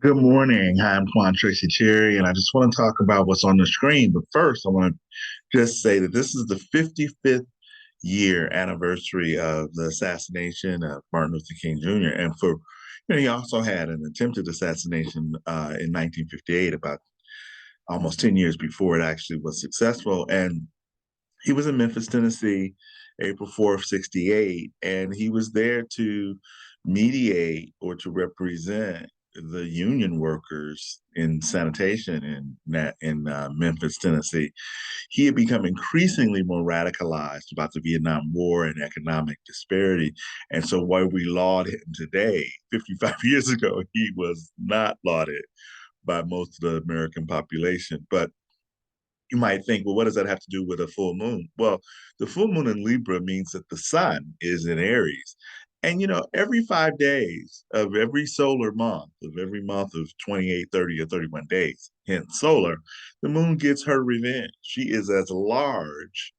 Good morning. Hi, I'm Quan Tracy Cherry, and I just want to talk about what's on the screen. But first, I want to just say that this is the 55th year anniversary of the assassination of Martin Luther King Jr. And he also had an attempted assassination in 1958, about almost 10 years before it actually was successful. And he was in Memphis, Tennessee, April 4th, 68, and he was there to mediate or to represent the union workers in sanitation in Memphis, Tennessee. He had become increasingly more radicalized about the Vietnam War and economic disparity. And so while we laud him today, 55 years ago, he was not lauded by most of the American population. But you might think, well, what does that have to do with a full moon? Well, the full moon in Libra means that the sun is in Aries. And, every 5 days of every solar month, of every month of 28, 30, or 31 days, hence solar, the moon gets her revenge. She is as large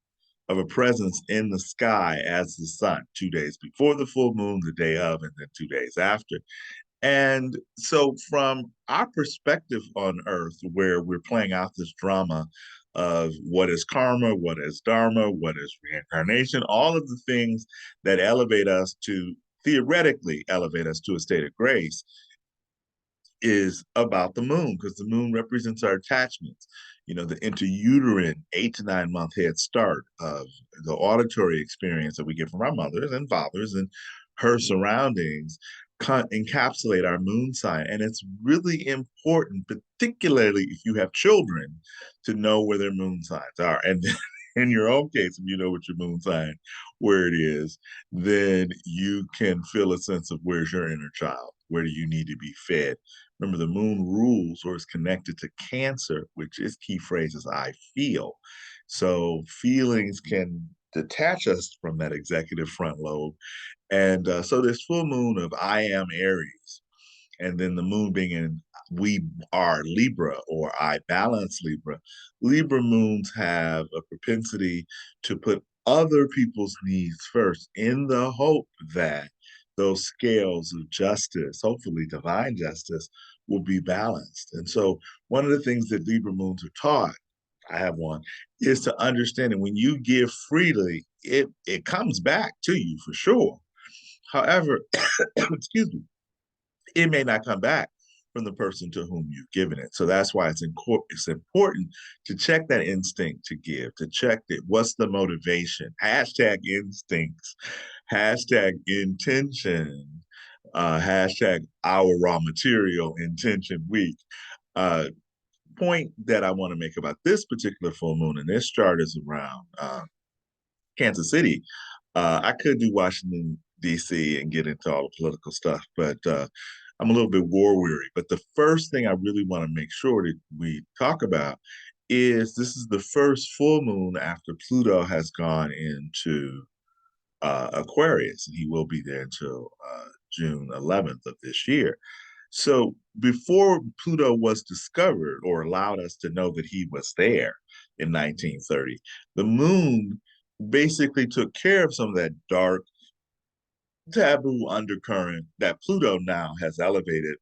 of a presence in the sky as the sun, 2 days before the full moon, the day of, and then 2 days after. And so, from our perspective on Earth, where we're playing out this drama of what is karma, what is dharma, what is reincarnation, all of the things that elevate us to theoretically elevate us to a state of grace, is about the moon because the moon represents our attachments. The interuterine 8 to 9 month head start of the auditory experience that we get from our mothers and fathers and her surroundings encapsulate our moon sign. And it's really important, particularly if you have children, to know where their moon signs are. And in your own case, if you know what your moon sign, where it is, then you can feel a sense of where's your inner child? Where do you need to be fed? Remember, the moon rules or is connected to Cancer, which is key phrase is I feel. So feelings can detach us from that executive front lobe. And so this full moon of I am Aries, and then the moon being in we are Libra or I balance Libra. Libra moons have a propensity to put other people's needs first in the hope that those scales of justice, hopefully divine justice, will be balanced. And so one of the things that Libra moons are taught, I have one, is to understand that when you give freely, it comes back to you for sure. However, excuse me, it may not come back from the person to whom you've given it. So that's why it's important to check that instinct to give, to check that what's the motivation. Hashtag instincts, hashtag intention, hashtag our raw material intention week. Uh, Point that I want to make about this particular full moon, and this chart is around Kansas City. I could do Washington, D.C. and get into all the political stuff, but I'm a little bit war weary. But the first thing I really want to make sure that we talk about is this is the first full moon after Pluto has gone into Aquarius, and he will be there until June 11th of this year. So before Pluto was discovered or allowed us to know that he was there in 1930, the moon basically took care of some of that dark taboo undercurrent that Pluto now has elevated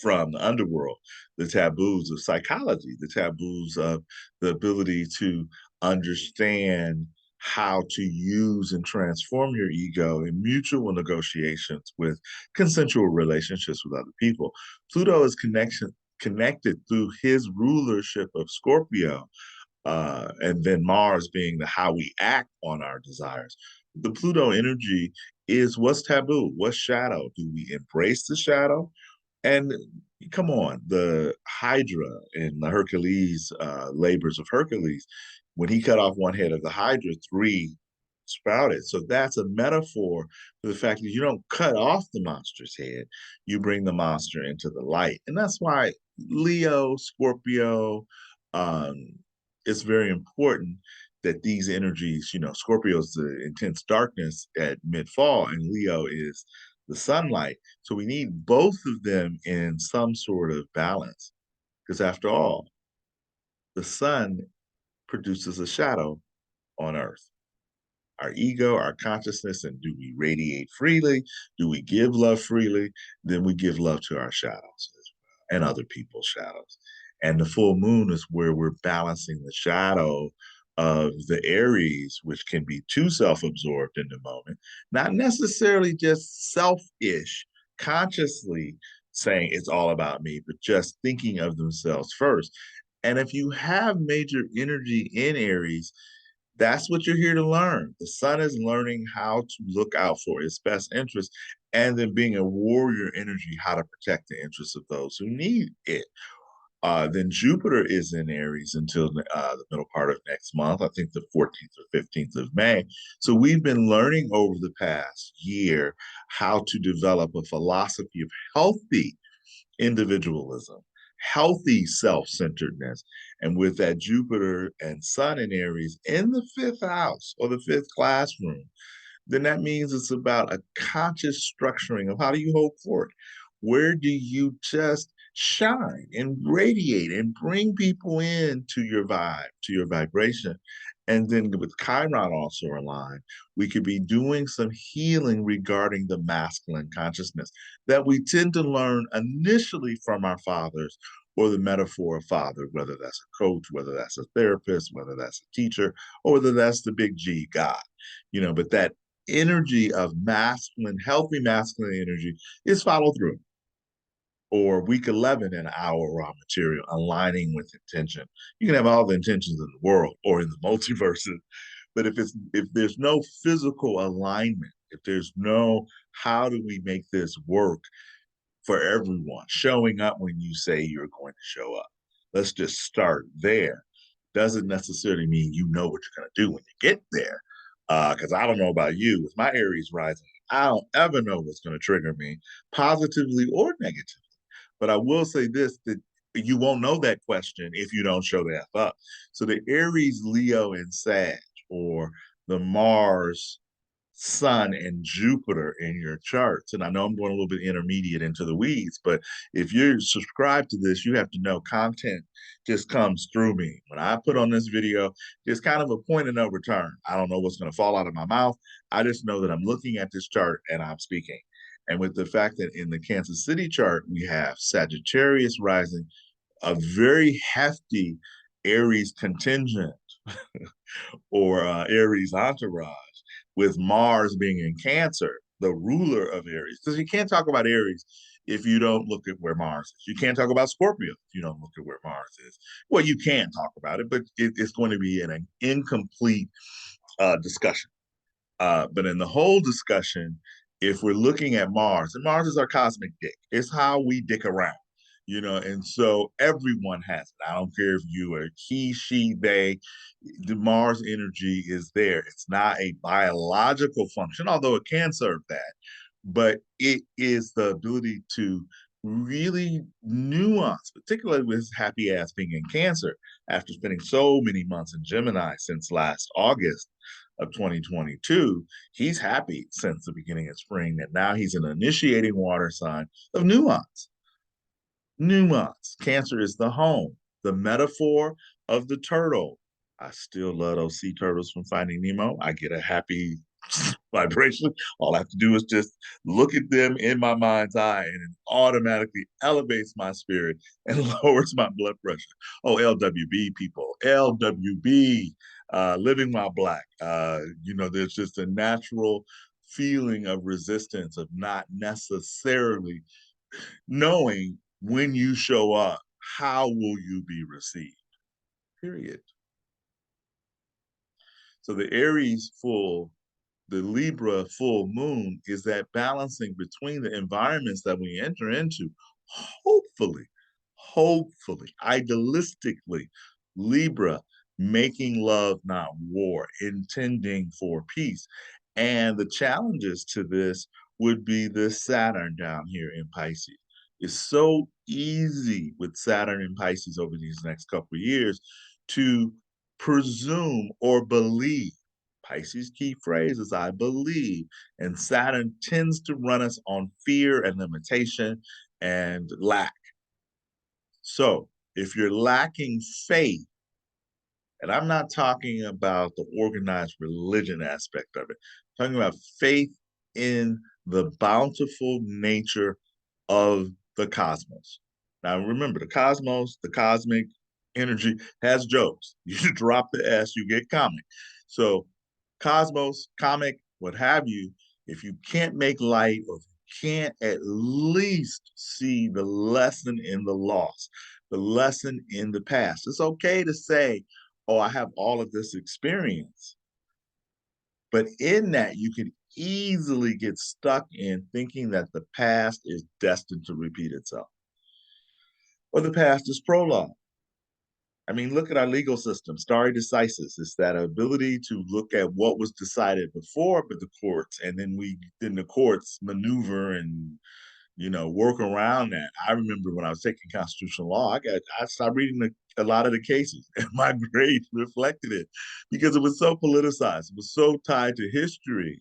from the underworld, the taboos of psychology, the taboos of the ability to understand how to use and transform your ego in mutual negotiations with consensual relationships with other people. Pluto is connected through his rulership of Scorpio, and then Mars being the how we act on our desires. The Pluto energy is what's taboo, what's shadow. Do we embrace the shadow? And come on, the Hydra in the Hercules labors of Hercules, when he cut off one head of the Hydra, three sprouted. So that's a metaphor for the fact that you don't cut off the monster's head, you bring the monster into the light. And that's why Leo, Scorpio, um, it's very important that these energies, Scorpio is the intense darkness at mid fall, and Leo is the sunlight. So we need both of them in some sort of balance. Because after all, the sun produces a shadow on Earth. our ego, our consciousness, and do we radiate freely? Do we give love freely? Then we give love to our shadows and other people's shadows. And the full moon is where we're balancing the shadow of the Aries, which can be too self-absorbed in the moment, not necessarily just selfish, consciously saying it's all about me, but just thinking of themselves first. And if you have major energy in Aries, that's what you're here to learn. The sun is learning how to look out for its best interest, and then being a warrior energy, how to protect the interests of those who need it. Then Jupiter is in Aries until the middle part of next month, I think the 14th or 15th of May. So we've been learning over the past year how to develop a philosophy of healthy individualism, healthy self-centeredness. And with that Jupiter and Sun in Aries in the fifth house or the fifth classroom, then that means it's about a conscious structuring of how do you hope for it? Where do you just shine and radiate and bring people into your vibe, to your vibration? And then with Chiron also aligned, we could be doing some healing regarding the masculine consciousness that we tend to learn initially from our fathers or the metaphor of father, whether that's a coach, whether that's a therapist, whether that's a teacher, or whether that's the big G, God. But that energy of masculine, healthy masculine energy is follow through. Or week 11 in our raw material, aligning with intention. You can have all the intentions in the world or in the multiverses, but if there's no physical alignment, if there's no how do we make this work for everyone, showing up when you say you're going to show up. Let's just start there. Doesn't necessarily mean you know what you're going to do when you get there. Because I don't know about you, with my Aries rising, I don't ever know what's going to trigger me, positively or negatively. But I will say this, that you won't know that question if you don't show the F up. So the Aries, Leo, and Sag, or the Mars, Sun, and Jupiter in your charts. And I know I'm going a little bit intermediate into the weeds, but if you're subscribed to this, you have to know content just comes through me. When I put on this video, it's kind of a point of no return. I don't know what's going to fall out of my mouth. I just know that I'm looking at this chart and I'm speaking. And with the fact that in the Kansas City chart, we have Sagittarius rising, a very hefty Aries contingent or Aries entourage, with Mars being in Cancer, the ruler of Aries. Because you can't talk about Aries if you don't look at where Mars is. You can't talk about Scorpio if you don't look at where Mars is. Well, you can talk about it, but it's going to be an incomplete discussion. But in the whole discussion, if we're looking at Mars, and Mars is our cosmic dick, it's how we dick around, and so everyone has it. I don't care if you are he, she, they, the Mars energy is there. It's not a biological function, although it can serve that, but it is the ability to really nuance, particularly with his happy ass being in Cancer after spending so many months in Gemini since last August of 2022. He's happy since the beginning of spring that now he's an initiating water sign of nuance. Nuance. Cancer is the home, the metaphor of the turtle. I still love those sea turtles from Finding Nemo. I get a happy vibration. All I have to do is just look at them in my mind's eye, and it automatically elevates my spirit and lowers my blood pressure. Oh, LWB people, LWB, living my black. There's just a natural feeling of resistance, of not necessarily knowing when you show up, how will you be received? Period. So the Aries the Libra full moon is that balancing between the environments that we enter into. Hopefully, idealistically, Libra making love, not war, intending for peace. And the challenges to this would be the Saturn down here in Pisces. It's so easy with Saturn in Pisces over these next couple of years to presume or believe. Pisces' key phrase is I believe, and Saturn tends to run us on fear and limitation and lack. So if you're lacking faith, And I'm not talking about the organized religion aspect of it. I'm talking about faith in the bountiful nature of the cosmos. Now, remember, the cosmos, the cosmic energy has jokes. You drop the S, you get comic. So, cosmos, comic, what have you, if you can't make light or can't at least see the lesson in the loss, the lesson in the past, it's okay to say, oh, I have all of this experience. But in that, you can easily get stuck in thinking that the past is destined to repeat itself or the past is prologue. I mean, look at our legal system. Stare decisis. It's that ability to look at what was decided before, but the courts, and then the courts maneuver and work around that. I remember when I was taking constitutional law, I started reading a lot of the cases, and my grades reflected it because it was so politicized. It was so tied to history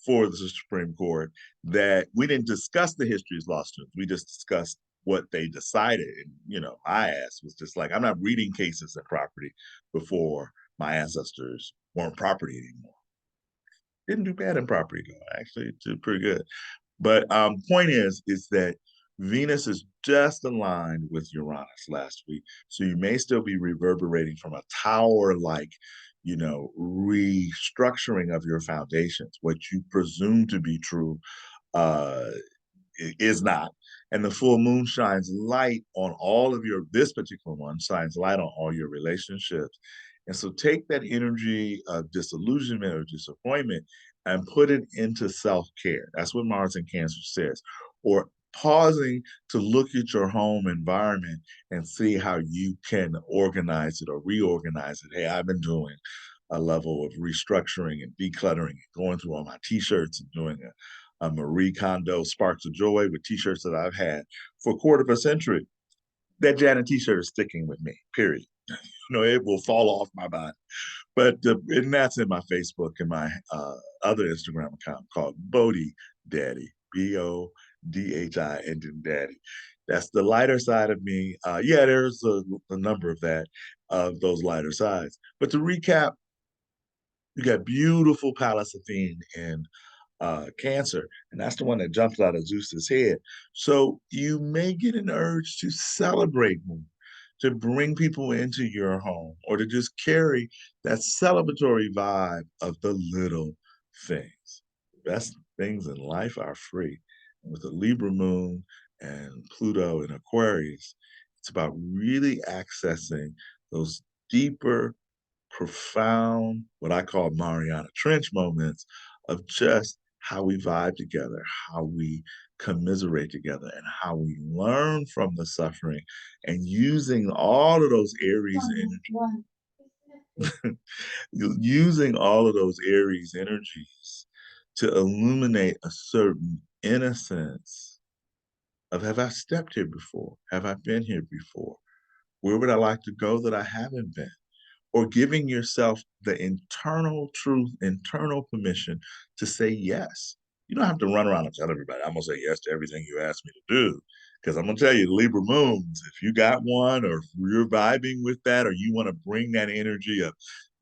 for the Supreme Court that we didn't discuss the history as law students. We just discussed what they decided. And, my ass was just like, I'm not reading cases of property before my ancestors weren't property anymore. Didn't do bad in property, though. Actually, did pretty good. But point is that Venus is just aligned with Uranus last week. So you may still be reverberating from a tower-like, restructuring of your foundations. What you presume to be true uh, is not. And the full moon shines light on all of this particular one shines light on all your relationships. And so take that energy of disillusionment or disappointment and put it into self-care. That's what Mars in Cancer says. Or pausing to look at your home environment and see how you can organize it or reorganize it. Hey, I've been doing a level of restructuring and decluttering and going through all my t-shirts and doing a Marie Kondo Sparks of Joy with t-shirts that I've had for a quarter of a century. That Janet t-shirt is sticking with me, period. It will fall off my body. But and that's in my Facebook and my other Instagram account called Bodhi Daddy, Bodhi and then Daddy. That's the lighter side of me. Yeah, there's a number of those lighter sides. But to recap, you got beautiful Pallas Athene in Cancer, and that's the one that jumps out of Zeus's head. So you may get an urge to celebrate more, to bring people into your home, or to just carry that celebratory vibe of the little things. The best things in life are free. And with the Libra moon and Pluto in Aquarius, it's about really accessing those deeper, profound, what I call Mariana Trench moments of just how we vibe together, how we commiserate together, and how we learn from the suffering and using all of those Aries energy, using all of those Aries energies to illuminate a certain innocence of have I stepped here before? Have I been here before? Where would I like to go that I haven't been? Or giving yourself the internal truth, internal permission to say yes. You don't have to run around and tell everybody, I'm going to say yes to everything you ask me to do. Because I'm going to tell you, Libra moons, if you got one or if you're vibing with that, or you want to bring that energy of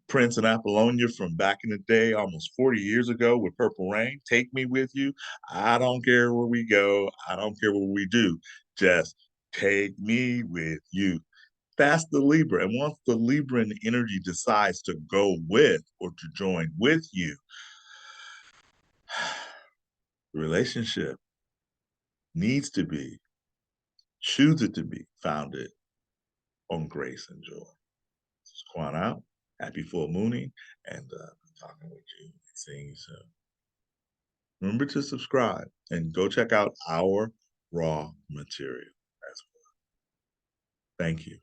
Prince and Apollonia from back in the day, almost 40 years ago with Purple Rain, take me with you. I don't care where we go. I don't care what we do. Just take me with you. That's the Libra. And once the Libran energy decides to go with or to join with you, the relationship needs to be, chooses to be founded on grace and joy. This is Quan out. Happy full mooning and talking with you and seeing you soon. Remember to subscribe and go check out our raw material as well. Thank you.